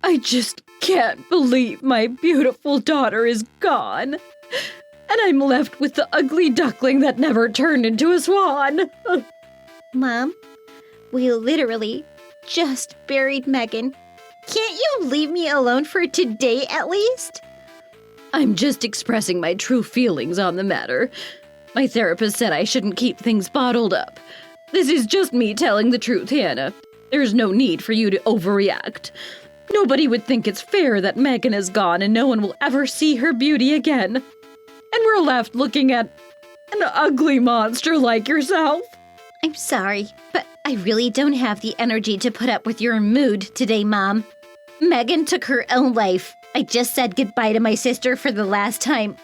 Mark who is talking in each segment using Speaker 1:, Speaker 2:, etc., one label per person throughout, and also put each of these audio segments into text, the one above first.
Speaker 1: I just can't believe my beautiful daughter is gone. And I'm left with the ugly duckling that never turned into a swan.
Speaker 2: Mom, we literally just buried Megan. Can't you leave me alone for today at least?
Speaker 1: I'm just expressing my true feelings on the matter. My therapist said I shouldn't keep things bottled up. This is just me telling the truth, Hannah. There's no need for you to overreact. Nobody would think it's fair that Megan is gone and no one will ever see her beauty again. And we're left looking at an ugly monster like yourself.
Speaker 2: I'm sorry, but I really don't have the energy to put up with your mood today, Mom. Megan took her own life. I just said goodbye to my sister for the last time.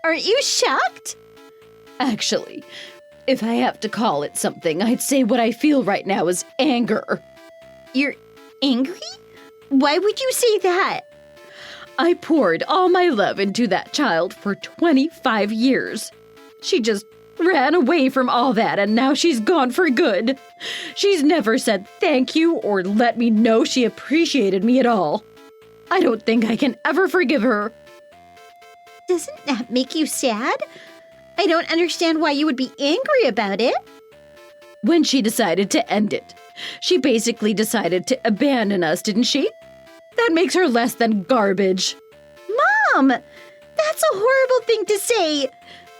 Speaker 2: Aren't you shocked?
Speaker 1: Actually, if I have to call it something, I'd say what I feel right now is anger.
Speaker 2: You're angry? Why would you say that?
Speaker 1: I poured all my love into that child for 25 years. She just ran away from all that and now she's gone for good. She's never said thank you or let me know she appreciated me at all. I don't think I can ever forgive her.
Speaker 2: Doesn't that make you sad? I don't understand why you would be angry about it.
Speaker 1: When she decided to end it, she basically decided to abandon us, didn't she? That makes her less than garbage.
Speaker 2: Mom, that's a horrible thing to say.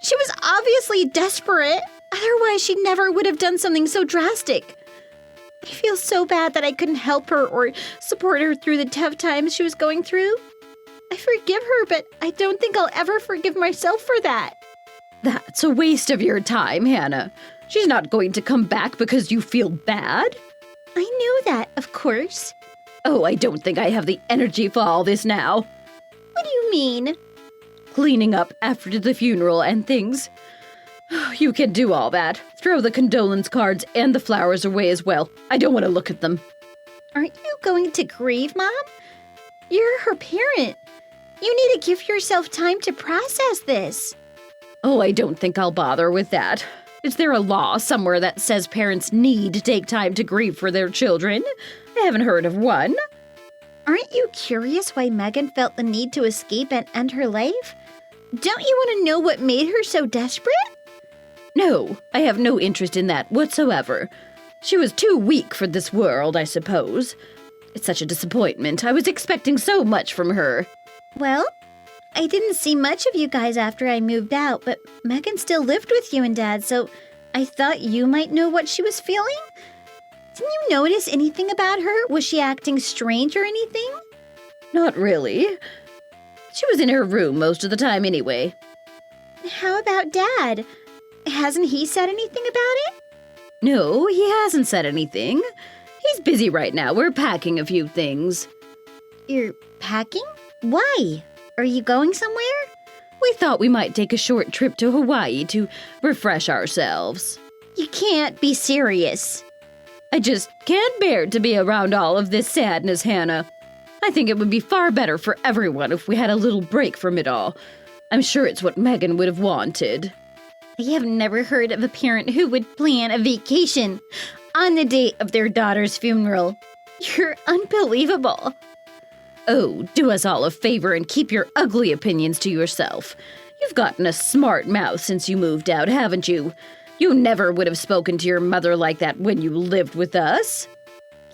Speaker 2: She was obviously desperate. Otherwise, she never would have done something so drastic. I feel so bad that I couldn't help her or support her through the tough times she was going through. I forgive her, but I don't think I'll ever forgive myself for that.
Speaker 1: That's a waste of your time, Hannah. She's not going to come back because you feel bad.
Speaker 2: I knew that, of course.
Speaker 1: Oh, I don't think I have the energy for all this now.
Speaker 2: What do you mean?
Speaker 1: Cleaning up after the funeral and things. You can do all that. Throw the condolence cards and the flowers away as well. I don't want to look at them.
Speaker 2: Aren't you going to grieve, Mom? You're her parent. You need to give yourself time to process this.
Speaker 1: Oh, I don't think I'll bother with that. Is there a law somewhere that says parents need to take time to grieve for their children? I haven't heard of one.
Speaker 2: Aren't you curious why Megan felt the need to escape and end her life? Don't you want to know what made her so desperate?
Speaker 1: No, I have no interest in that whatsoever. She was too weak for this world, I suppose. It's such a disappointment. I was expecting so much from her.
Speaker 2: Well, I didn't see much of you guys after I moved out, but Megan still lived with you and Dad, so I thought you might know what she was feeling. Didn't you notice anything about her? Was she acting strange or anything?
Speaker 1: Not really. She was in her room most of the time anyway.
Speaker 2: How about Dad? Hasn't he said anything about it?
Speaker 1: No, he hasn't said anything. He's busy right now. We're packing a few things.
Speaker 2: You're packing? Why? Are you going somewhere?
Speaker 1: We thought we might take a short trip to Hawaii to refresh ourselves.
Speaker 2: You can't be serious.
Speaker 1: I just can't bear to be around all of this sadness, Hannah. I think it would be far better for everyone if we had a little break from it all. I'm sure it's what Megan would have wanted.
Speaker 2: I have never heard of a parent who would plan a vacation on the date of their daughter's funeral. You're unbelievable.
Speaker 1: Oh, do us all a favor and keep your ugly opinions to yourself. You've gotten a smart mouth since you moved out, haven't you? You never would have spoken to your mother like that when you lived with us.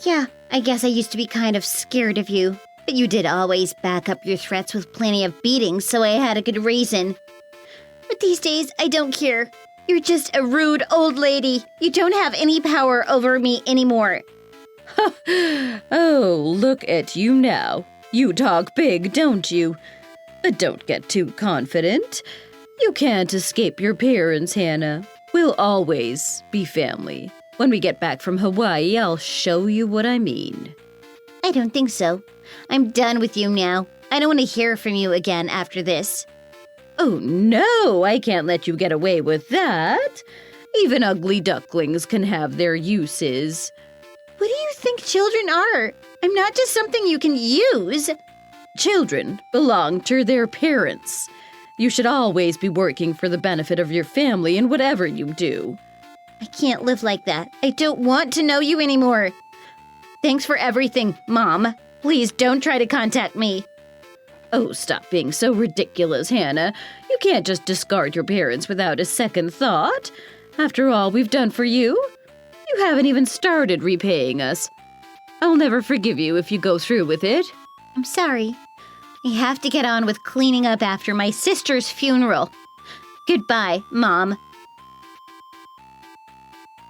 Speaker 2: Yeah, I guess I used to be kind of scared of you. But you did always back up your threats with plenty of beatings, so I had a good reason. But these days, I don't care. You're just a rude old lady. You don't have any power over me anymore.
Speaker 1: Oh, look at you now. You talk big, don't you? But don't get too confident. You can't escape your parents, Hannah. We'll always be family. When we get back from Hawaii, I'll show you what I mean.
Speaker 2: I don't think so. I'm done with you now. I don't want to hear from you again after this.
Speaker 1: Oh no, I can't let you get away with that. Even ugly ducklings can have their uses.
Speaker 2: What do you think children are? I'm not just something you can use.
Speaker 1: Children belong to their parents. You should always be working for the benefit of your family in whatever you do.
Speaker 2: I can't live like that. I don't want to know you anymore. Thanks for everything, Mom. Please don't try to contact me.
Speaker 1: Oh, stop being so ridiculous, Hannah. You can't just discard your parents without a second thought. After all we've done for you, you haven't even started repaying us. I'll never forgive you if you go through with it.
Speaker 2: I'm sorry. I have to get on with cleaning up after my sister's funeral. Goodbye, Mom.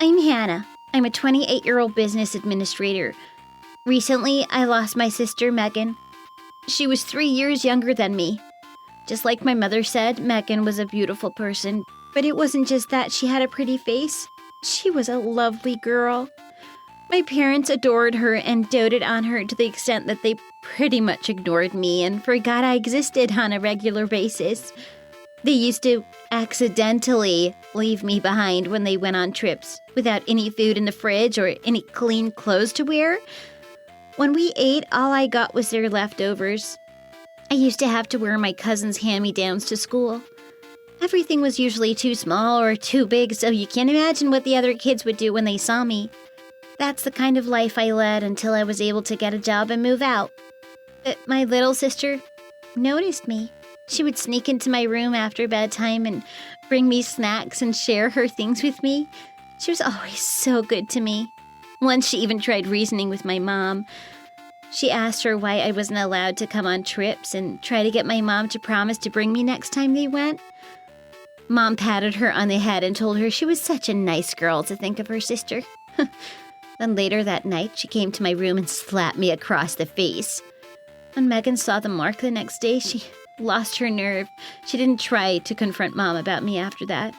Speaker 2: I'm Hannah. I'm a 28-year-old business administrator. Recently, I lost my sister, Megan. She was 3 years younger than me. Just like my mother said, Megan was a beautiful person. But it wasn't just that she had a pretty face. She was a lovely girl. My parents adored her and doted on her to the extent that they pretty much ignored me and forgot I existed on a regular basis. They used to accidentally leave me behind when they went on trips without any food in the fridge or any clean clothes to wear. When we ate, all I got was their leftovers. I used to have to wear my cousin's hand-me-downs to school. Everything was usually too small or too big, so you can't imagine what the other kids would do when they saw me. That's the kind of life I led until I was able to get a job and move out. But my little sister noticed me. She would sneak into my room after bedtime and bring me snacks and share her things with me. She was always so good to me. Once she even tried reasoning with my mom. She asked her why I wasn't allowed to come on trips and tried to get my mom to promise to bring me next time they went. Mom patted her on the head and told her she was such a nice girl to think of her sister. Then later that night, she came to my room and slapped me across the face. When Megan saw the mark the next day, she lost her nerve. She didn't try to confront Mom about me after that.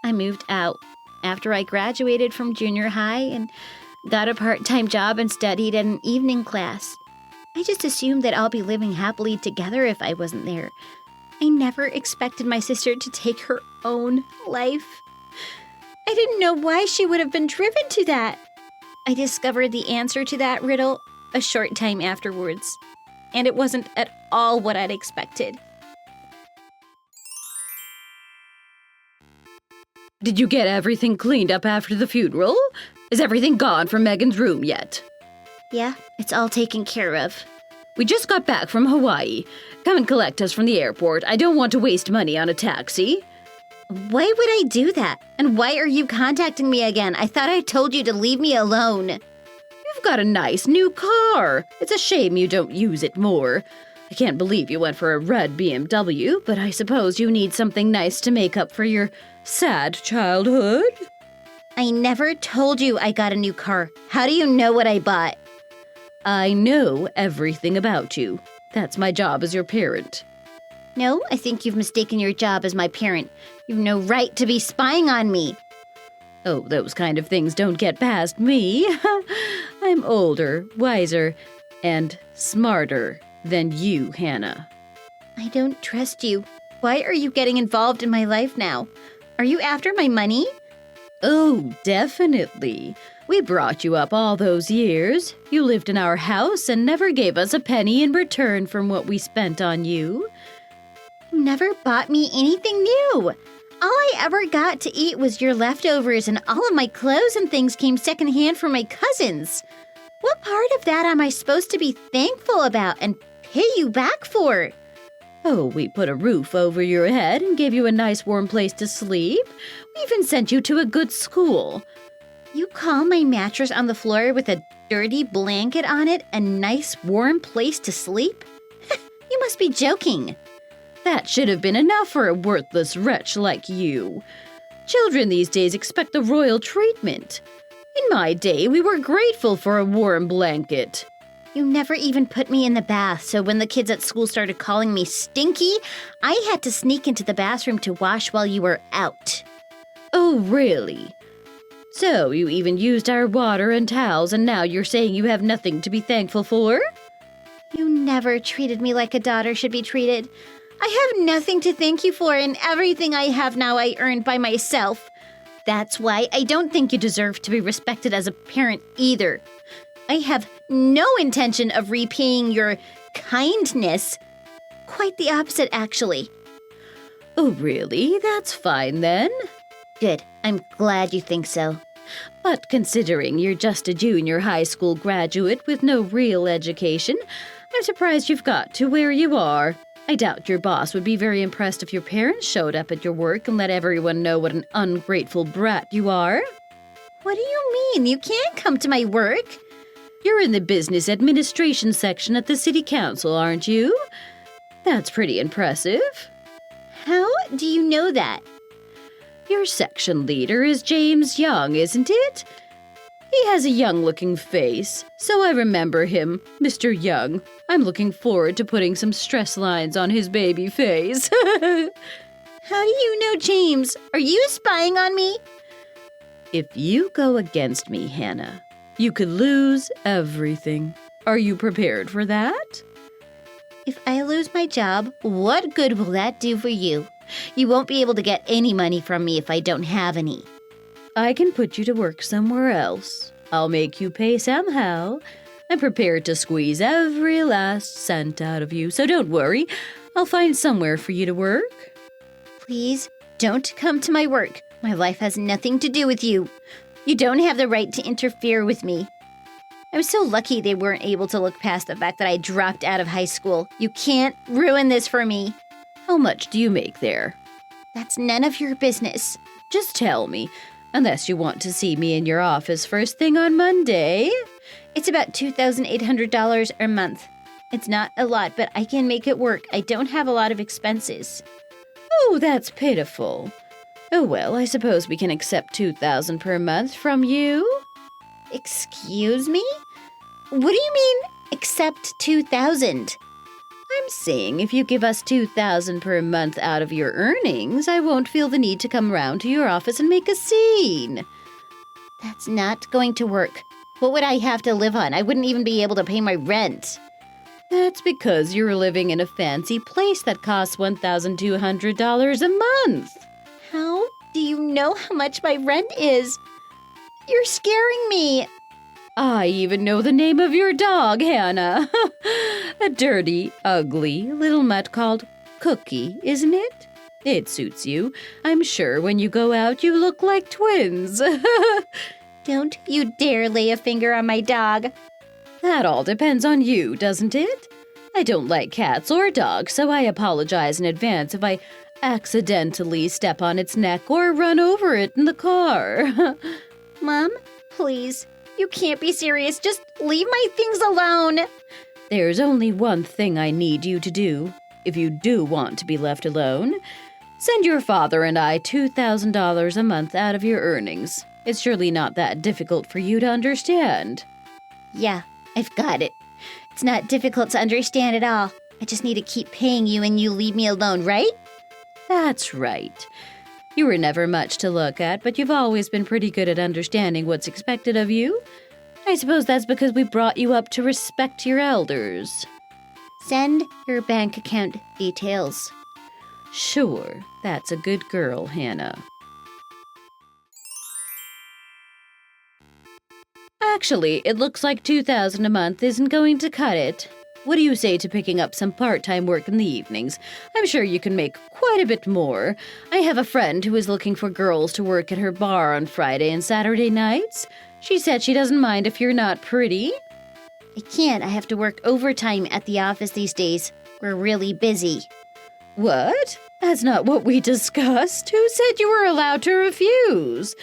Speaker 2: I moved out after I graduated from junior high and got a part-time job and studied at an evening class. I just assumed that I'll be living happily together if I wasn't there. I never expected my sister to take her own life. I didn't know why she would have been driven to that. I discovered the answer to that riddle a short time afterwards, and it wasn't at all what I'd expected.
Speaker 1: Did you get everything cleaned up after the funeral? Is everything gone from Megan's room yet?
Speaker 2: Yeah, it's all taken care of.
Speaker 1: We just got back from Hawaii. Come and collect us from the airport. I don't want to waste money on a taxi.
Speaker 2: Why would I do that? And why are you contacting me again? I thought I told you to leave me alone.
Speaker 1: You've got a nice new car. It's a shame you don't use it more. I can't believe you went for a red BMW, but I suppose you need something nice to make up for your sad childhood.
Speaker 2: I never told you I got a new car. How do you know what I bought?
Speaker 1: I know everything about you. That's my job as your parent.
Speaker 2: No, I think you've mistaken your job as my parent. You've no right to be spying on me.
Speaker 1: Oh, those kind of things don't get past me. I'm older, wiser, and smarter than you, Hannah.
Speaker 2: I don't trust you. Why are you getting involved in my life now? Are you after my money?
Speaker 1: Oh, definitely. We brought you up all those years. You lived in our house and never gave us a penny in return from what we spent on you.
Speaker 2: You never bought me anything new. All I ever got to eat was your leftovers, and all of my clothes and things came secondhand from my cousins. What part of that am I supposed to be thankful about and pay you back for?
Speaker 1: Oh, we put a roof over your head and gave you a nice warm place to sleep. We even sent you to a good school.
Speaker 2: You call my mattress on the floor with a dirty blanket on it a nice warm place to sleep? You must be joking.
Speaker 1: That should have been enough for a worthless wretch like you. Children these days expect the royal treatment. In my day, we were grateful for a warm blanket.
Speaker 2: You never even put me in the bath, so when the kids at school started calling me stinky, I had to sneak into the bathroom to wash while you were out.
Speaker 1: Oh, really? So you even used our water and towels, and now you're saying you have nothing to be thankful for?
Speaker 2: You never treated me like a daughter should be treated. I have nothing to thank you for, and everything I have now I earned by myself. That's why I don't think you deserve to be respected as a parent either. I have no intention of repaying your kindness. Quite the opposite, actually.
Speaker 1: Oh, really? That's fine then.
Speaker 2: Good. I'm glad you think so.
Speaker 1: But considering you're just a junior high school graduate with no real education, I'm surprised you've got to where you are. I doubt your boss would be very impressed if your parents showed up at your work and let everyone know what an ungrateful brat you are.
Speaker 2: What do you mean? You can't come to my work.
Speaker 1: You're in the business administration section at the city council, aren't you? That's pretty impressive.
Speaker 2: How do you know that?
Speaker 1: Your section leader is James Young, isn't it? He has a young-looking face, so I remember him, Mr. Young. I'm looking forward to putting some stress lines on his baby face.
Speaker 2: How do you know James? Are you spying on me?
Speaker 1: If you go against me, Hannah, you could lose everything. Are you prepared for that?
Speaker 2: If I lose my job, what good will that do for you? You won't be able to get any money from me if I don't have any.
Speaker 1: I can put you to work somewhere else. I'll make you pay somehow. I'm prepared to squeeze every last cent out of you, so don't worry. I'll find somewhere for you to work.
Speaker 2: Please, don't come to my work. My life has nothing to do with you. You don't have the right to interfere with me. I'm so lucky they weren't able to look past the fact that I dropped out of high school. You can't ruin this for me.
Speaker 1: How much do you make there?
Speaker 2: That's none of your business.
Speaker 1: Just tell me, unless you want to see me in your office first thing on Monday.
Speaker 2: It's about $2,800 a month. It's not a lot, but I can make it work. I don't have a lot of expenses.
Speaker 1: Oh, that's pitiful. Oh well, I suppose we can accept $2,000 per month from you.
Speaker 2: Excuse me? What do you mean, accept $2,000?
Speaker 1: I'm saying if you give us $2,000 per month out of your earnings, I won't feel the need to come round to your office and make a scene.
Speaker 2: That's not going to work. What would I have to live on? I wouldn't even be able to pay my rent.
Speaker 1: That's because you're living in a fancy place that costs $1,200 a month.
Speaker 2: How do you know how much my rent is? You're scaring me.
Speaker 1: I even know the name of your dog, Hannah. A dirty, ugly little mutt called Cookie, isn't it? It suits you. I'm sure when you go out, you look like twins.
Speaker 2: Don't you dare lay a finger on my dog.
Speaker 1: That all depends on you, doesn't it? I don't like cats or dogs, so I apologize in advance if I accidentally step on its neck or run over it in the car.
Speaker 2: Mom, please. You can't be serious. Just leave my things alone.
Speaker 1: There's only one thing I need you to do, if you do want to be left alone. Send your father and I $2,000 a month out of your earnings. It's surely not that difficult for you to understand.
Speaker 2: Yeah, I've got it. It's not difficult to understand at all. I just need to keep paying you and you leave me alone, right?
Speaker 1: That's right. You were never much to look at, but you've always been pretty good at understanding what's expected of you. I suppose that's because we brought you up to respect your elders.
Speaker 2: Send your bank account details.
Speaker 1: Sure, that's a good girl, Hannah. Actually, it looks like $2,000 a month isn't going to cut it. What do you say to picking up some part-time work in the evenings? I'm sure you can make quite a bit more. I have a friend who is looking for girls to work at her bar on Friday and Saturday nights. She said she doesn't mind if you're not pretty.
Speaker 2: I can't. I have to work overtime at the office these days. We're really busy.
Speaker 1: What? That's not what we discussed. Who said you were allowed to refuse?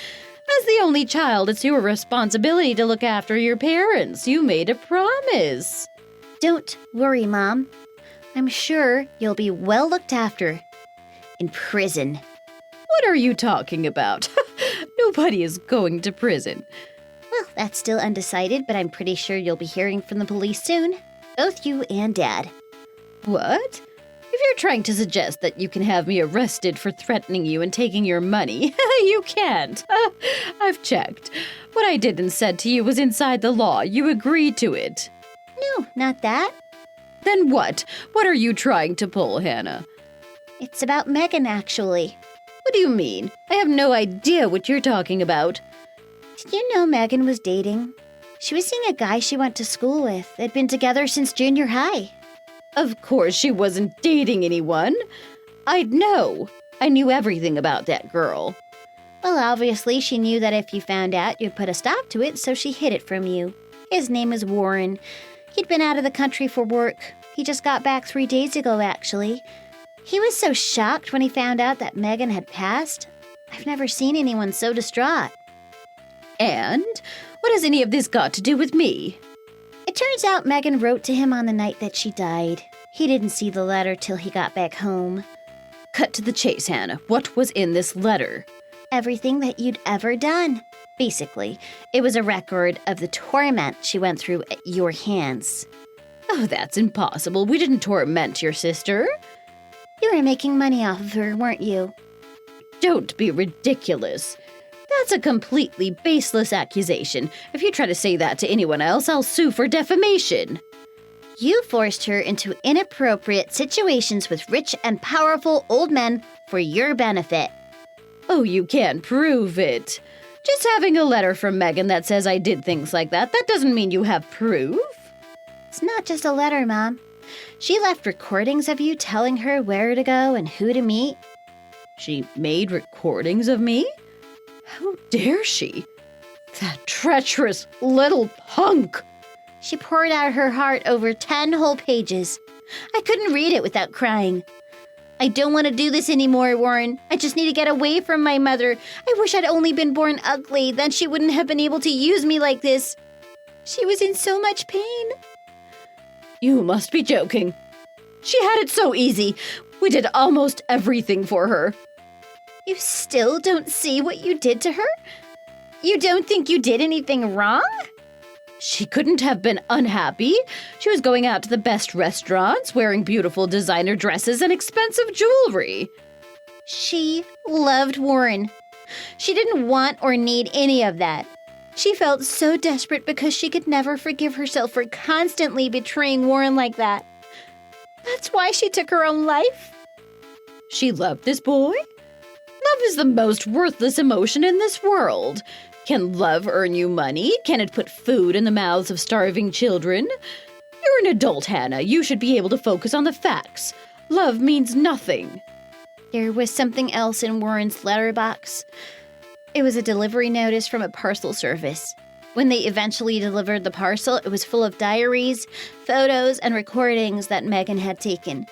Speaker 1: As the only child, it's your responsibility to look after your parents. You made a promise.
Speaker 2: Don't worry, Mom. I'm sure you'll be well looked after. In prison.
Speaker 1: What are you talking about? Nobody is going to prison.
Speaker 2: Well, that's still undecided, but I'm pretty sure you'll be hearing from the police soon. Both you and Dad.
Speaker 1: What? If you're trying to suggest that you can have me arrested for threatening you and taking your money, you can't. I've checked. What I did and said to you was inside the law. You agreed to it.
Speaker 2: No, not that.
Speaker 1: Then what? What are you trying to pull, Hannah?
Speaker 2: It's about Megan, actually.
Speaker 1: What do you mean? I have no idea what you're talking about.
Speaker 2: Did you know Megan was dating? She was seeing a guy she went to school with. They'd been together since junior high.
Speaker 1: Of course she wasn't dating anyone. I'd know. I knew everything about that girl.
Speaker 2: Well, obviously, she knew that if you found out, you'd put a stop to it, so she hid it from you. His name is Warren. He'd been out of the country for work. He just got back 3 days ago, actually. He was so shocked when he found out that Megan had passed. I've never seen anyone so distraught.
Speaker 1: And what has any of this got to do with me?
Speaker 2: It turns out Megan wrote to him on the night that she died. He didn't see the letter till he got back home.
Speaker 1: Cut to the chase, Hannah. What was in this letter?
Speaker 2: Everything that you'd ever done. Basically, it was a record of the torment she went through at your hands.
Speaker 1: Oh, that's impossible. We didn't torment your sister.
Speaker 2: You were making money off of her, weren't you?
Speaker 1: Don't be ridiculous. That's a completely baseless accusation. If you try to say that to anyone else, I'll sue for defamation.
Speaker 2: You forced her into inappropriate situations with rich and powerful old men for your benefit.
Speaker 1: Oh, you can't prove it. Just having a letter from Megan that says I did things like that doesn't mean you have proof.
Speaker 2: It's not just a letter, Mom. She left recordings of you telling her where to go and who to meet.
Speaker 1: She made recordings of me? How dare she? That treacherous little punk!
Speaker 2: She poured out her heart over 10 whole pages. I couldn't read it without crying. I don't want to do this anymore, Warren. I just need to get away from my mother. I wish I'd only been born ugly, then she wouldn't have been able to use me like this. She was in so much pain.
Speaker 1: You must be joking. She had it so easy. We did almost everything for her.
Speaker 2: You still don't see what you did to her? You don't think you did anything wrong?
Speaker 1: She couldn't have been unhappy. She was going out to the best restaurants, wearing beautiful designer dresses and expensive jewelry.
Speaker 2: She loved Warren. She didn't want or need any of that. She felt so desperate because she could never forgive herself for constantly betraying Warren like that. That's why she took her own life.
Speaker 1: She loved this boy? Love is the most worthless emotion in this world. Can love earn you money? Can it put food in the mouths of starving children? You're an adult, Hannah. You should be able to focus on the facts. Love means nothing.
Speaker 2: There was something else in Warren's letterbox. It was a delivery notice from a parcel service. When they eventually delivered the parcel, it was full of diaries, photos, and recordings that Megan had taken.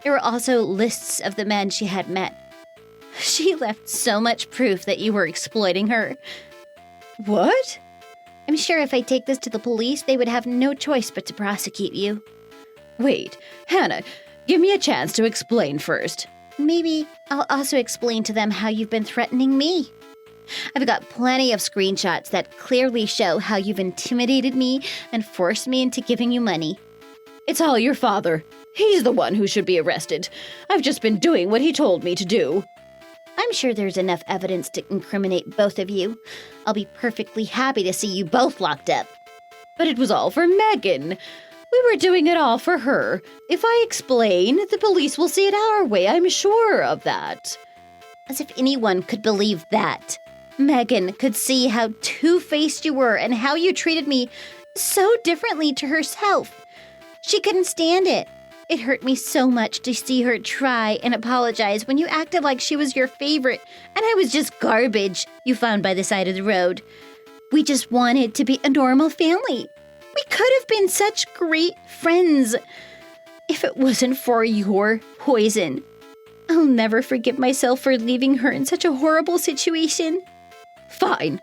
Speaker 2: There were also lists of the men she had met. She left so much proof that you were exploiting her.
Speaker 1: What?
Speaker 2: I'm sure if I take this to the police, they would have no choice but to prosecute you.
Speaker 1: Wait, Hannah, give me a chance to explain first.
Speaker 2: Maybe I'll also explain to them how you've been threatening me. I've got plenty of screenshots that clearly show how you've intimidated me and forced me into giving you money.
Speaker 1: It's all your father. He's the one who should be arrested. I've just been doing what he told me to do.
Speaker 2: I'm sure there's enough evidence to incriminate both of you. I'll be perfectly happy to see you both locked up.
Speaker 1: But it was all for Megan. We were doing it all for her. If I explain, the police will see it our way. I'm sure of that.
Speaker 2: As if anyone could believe that. Megan could see how two-faced you were and how you treated me so differently to herself. She couldn't stand it. It hurt me so much to see her try and apologize when you acted like she was your favorite and I was just garbage you found by the side of the road. We just wanted to be a normal family. We could have been such great friends if it wasn't for your poison. I'll never forgive myself for leaving her in such a horrible situation.
Speaker 1: Fine.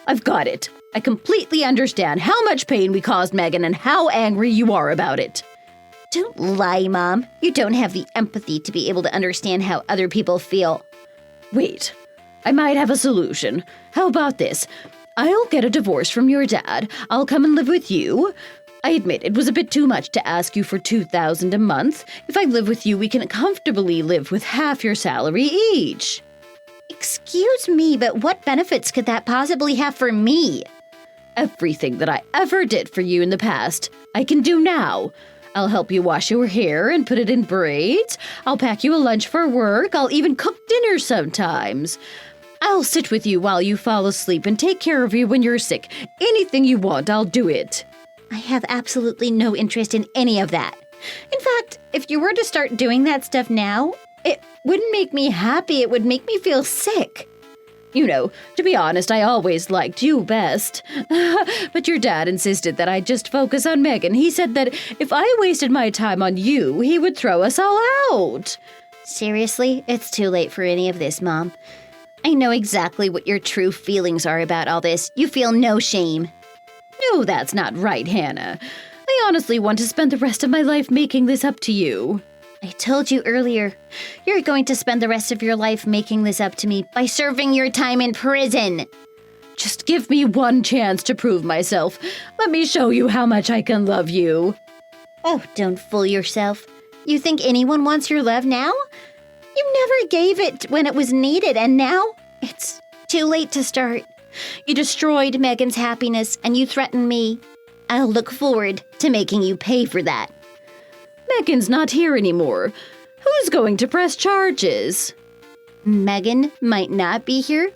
Speaker 1: I've got it. I completely understand how much pain we caused Megan and how angry you are about it.
Speaker 2: Don't lie, Mom. You don't have the empathy to be able to understand how other people feel.
Speaker 1: Wait, I might have a solution. How about this? I'll get a divorce from your dad. I'll come and live with you. I admit it was a bit too much to ask you for $2,000 a month. If I live with you, we can comfortably live with half your salary each.
Speaker 2: Excuse me, but what benefits could that possibly have for me?
Speaker 1: Everything that I ever did for you in the past, I can do now. I'll help you wash your hair and put it in braids. I'll pack you a lunch for work. I'll even cook dinner sometimes. I'll sit with you while you fall asleep and take care of you when you're sick. Anything you want, I'll do it.
Speaker 2: I have absolutely no interest in any of that. In fact, if you were to start doing that stuff now, it wouldn't make me happy. It would make me feel sick.
Speaker 1: You know, to be honest, I always liked you best. But your dad insisted that I just focus on Megan. He said that if I wasted my time on you, he would throw us all out.
Speaker 2: Seriously, it's too late for any of this, Mom. I know exactly what your true feelings are about all this. You feel no shame.
Speaker 1: No, that's not right, Hannah. I honestly want to spend the rest of my life making this up to you.
Speaker 2: I told you earlier, you're going to spend the rest of your life making this up to me by serving your time in prison.
Speaker 1: Just give me one chance to prove myself. Let me show you how much I can love you.
Speaker 2: Oh, don't fool yourself. You think anyone wants your love now? You never gave it when it was needed, and now it's too late to start. You destroyed Megan's happiness, and you threatened me. I'll look forward to making you pay for that.
Speaker 1: Megan's not here anymore. Who's going to press charges?
Speaker 2: Megan might not be here,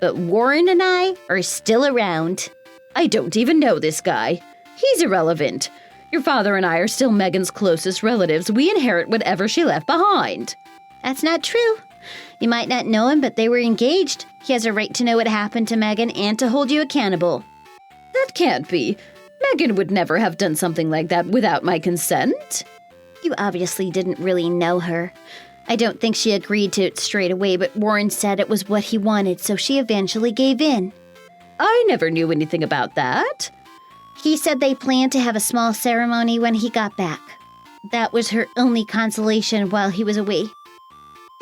Speaker 2: but Warren and I are still around.
Speaker 1: I don't even know this guy. He's irrelevant. Your father and I are still Megan's closest relatives. We inherit whatever she left behind.
Speaker 2: That's not true. You might not know him, but they were engaged. He has a right to know what happened to Megan and to hold you accountable.
Speaker 1: That can't be. Megan would never have done something like that without my consent.
Speaker 2: You obviously didn't really know her. I don't think she agreed to it straight away, but Warren said it was what he wanted, so she eventually gave in.
Speaker 1: I never knew anything about that.
Speaker 2: He said they planned to have a small ceremony when he got back. That was her only consolation while he was away.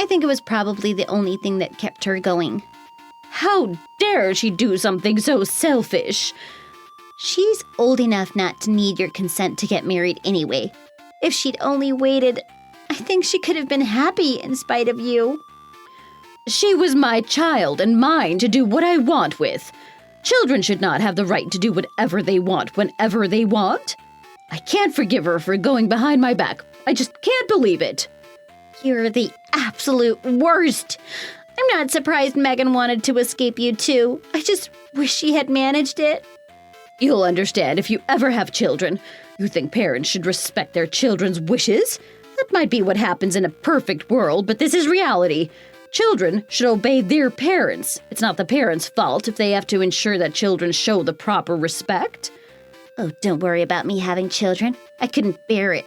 Speaker 2: I think it was probably the only thing that kept her going.
Speaker 1: How dare she do something so selfish?
Speaker 2: She's old enough not to need your consent to get married anyway. If she'd only waited, I think she could have been happy in spite of you.
Speaker 1: She was my child and mine to do what I want with. Children should not have the right to do whatever they want whenever they want. I can't forgive her for going behind my back. I just can't believe it.
Speaker 2: You're the absolute worst. I'm not surprised Megan wanted to escape you too. I just wish she had managed it.
Speaker 1: You'll understand if you ever have children. You think parents should respect their children's wishes? That might be what happens in a perfect world, but this is reality. Children should obey their parents. It's not the parents' fault if they have to ensure that children show the proper respect.
Speaker 2: Oh, don't worry about me having children. I couldn't bear it.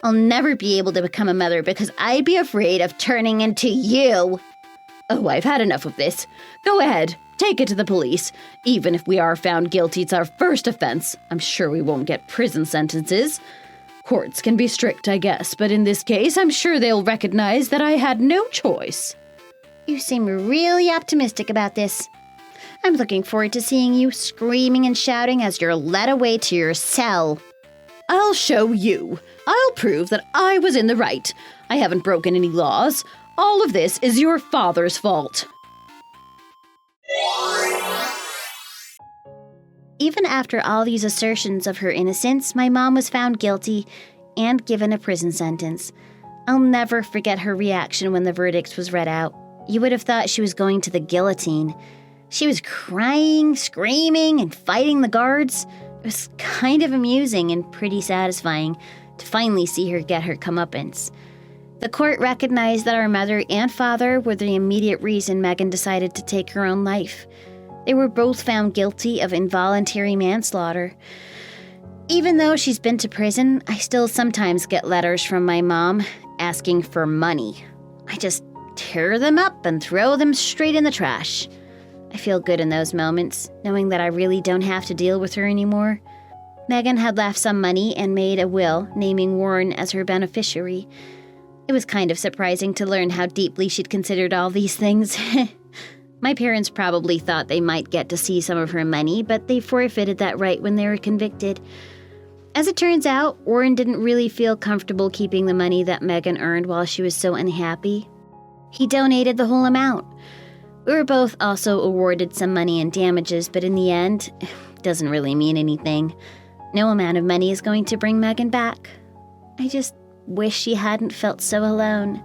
Speaker 2: I'll never be able to become a mother because I'd be afraid of turning into you.
Speaker 1: Oh, I've had enough of this. Go ahead. Take it to the police. Even if we are found guilty, it's our first offense. I'm sure we won't get prison sentences. Courts can be strict, I guess, but in this case, I'm sure they'll recognize that I had no choice.
Speaker 2: You seem really optimistic about this. I'm looking forward to seeing you screaming and shouting as you're led away to your cell.
Speaker 1: I'll show you. I'll prove that I was in the right. I haven't broken any laws. All of this is your father's fault.
Speaker 2: Even after all these assertions of her innocence, my mom was found guilty and given a prison sentence. I'll never forget her reaction when the verdict was read out. You would have thought she was going to the guillotine. She was crying, screaming, and fighting the guards. It was kind of amusing and pretty satisfying to finally see her get her comeuppance. The court recognized that our mother and father were the immediate reason Megan decided to take her own life. They were both found guilty of involuntary manslaughter. Even though she's been to prison, I still sometimes get letters from my mom asking for money. I just tear them up and throw them straight in the trash. I feel good in those moments, knowing that I really don't have to deal with her anymore. Megan had left some money and made a will, naming Warren as her beneficiary. It was kind of surprising to learn how deeply she'd considered all these things. My parents probably thought they might get to see some of her money, but they forfeited that right when they were convicted. As it turns out, Warren didn't really feel comfortable keeping the money that Megan earned while she was so unhappy. He donated the whole amount. We were both also awarded some money in damages, but in the end, it doesn't really mean anything. No amount of money is going to bring Megan back. I just wish she hadn't felt so alone.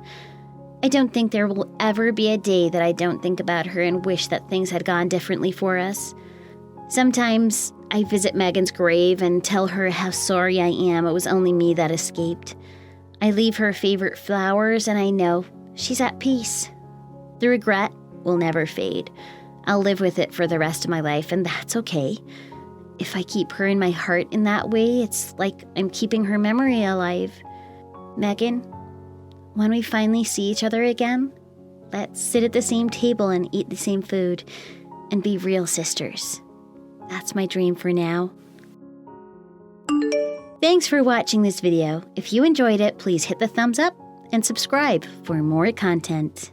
Speaker 2: I don't think there will ever be a day that I don't think about her and wish that things had gone differently for us. Sometimes I visit Megan's grave and tell her how sorry I am it was only me that escaped. I leave her favorite flowers and I know she's at peace. The regret will never fade. I'll live with it for the rest of my life, and that's okay. If I keep her in my heart in that way, it's like I'm keeping her memory alive. Megan, when we finally see each other again, let's sit at the same table and eat the same food and be real sisters. That's my dream for now. Thanks for watching this video. If you enjoyed it, please hit the thumbs up and subscribe for more content.